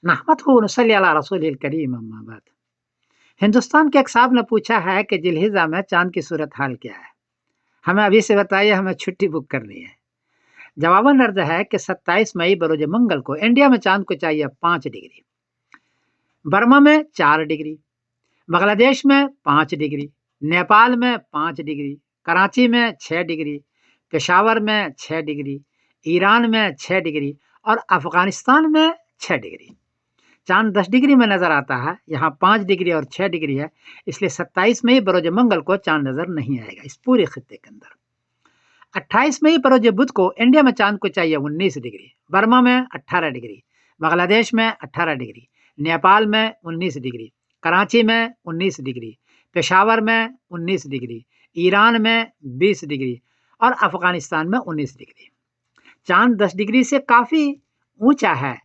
نحمده ونصلی علی رسول الکریم اما بعد۔ ہندوستان کے ایک صاحب نے پوچھا ہے کہ ذی الحجہ میں چاند کی صورت حال کیا ہے، ہمیں ابھی سے بتائیے، ہمیں چھٹی بک کرنی ہے۔ جواباً عرض ہے کہ 27 مئی بروز منگل کو انڈیا میں چاند کو چاہیے 5 ڈگری، برما میں 4 ڈگری، بنگلہ دیش میں 5 ڈگری، نیپال میں 5 ڈگری، کراچی میں 6 ڈگری، پشاور میں 6 ڈگری، ایران میں 6 ڈگری اور افغانستان میں 6 ڈگری۔ چاند 10 ڈگری میں نظر آتا ہے، یہاں 5 ڈگری اور 6 ڈگری ہے، اس لیے 27 مئی بروز منگل کو چاند نظر نہیں آئے گا اس پورے خطے کے اندر۔ 28 مئی بروز بدھ کو انڈیا میں چاند کو چاہیے 19 ڈگری، برما میں 18 ڈگری، بنگلہ دیش میں 18 ڈگری، نیپال میں 19 ڈگری، کراچی میں 19 ڈگری، پشاور میں 19 ڈگری، ایران میں 20 ڈگری اور افغانستان میں 19 ڈگری۔ چاند 10 ڈگری سے کافی اونچا ہے،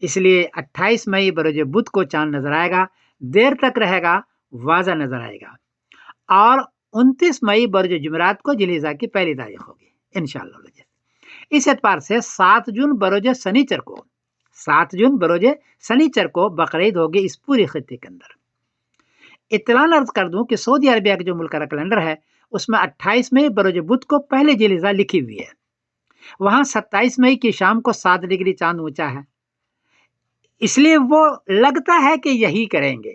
اس لیے 28 مئی بروز بدھ کو چاند نظر آئے گا، دیر تک رہے گا، واضح نظر آئے گا، اور 29 مئی بروز جمعرات کو ذی الحجہ کی پہلی تاریخ ہوگی انشاءاللہ۔ اس اعتبار سے 7 جون بروز سنیچر کو بقرعید ہوگی اس پوری خطے کے اندر۔ اطلاع عرض کر دوں کہ سعودی عربیہ کے جو ملک کا کیلنڈر ہے اس میں 28 مئی بروز بدھ کو پہلے ذی الحجہ لکھی ہوئی ہے، وہاں 27 مئی کی شام کو 7 ڈگری چاند اونچا ہے، اس لیے وہ لگتا ہے کہ یہی کریں گے،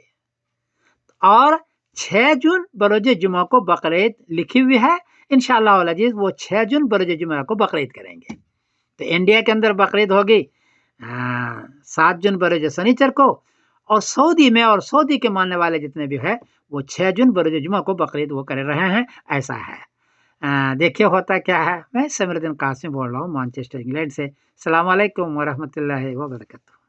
اور 6 جون بروز جمعہ کو بقرعید لکھی ہوئی ہے، انشاءاللہ العزیز وہ 6 جون بروز جمعہ کو بقرعید کریں گے۔ تو انڈیا کے اندر بقرعید ہوگی 7 جون بروز سنیچر کو، اور سعودی میں اور سعودی کے ماننے والے جتنے بھی ہیں وہ 6 جون بروز جمعہ کو بقرعید وہ کر رہے ہیں، ایسا ہے۔ دیکھیے ہوتا کیا ہے۔ میں سمیر الدین قاسم بول رہا ہوں مانچسٹر انگلینڈ سے۔ السلام علیکم ورحمۃ اللہ وبرکاتہ۔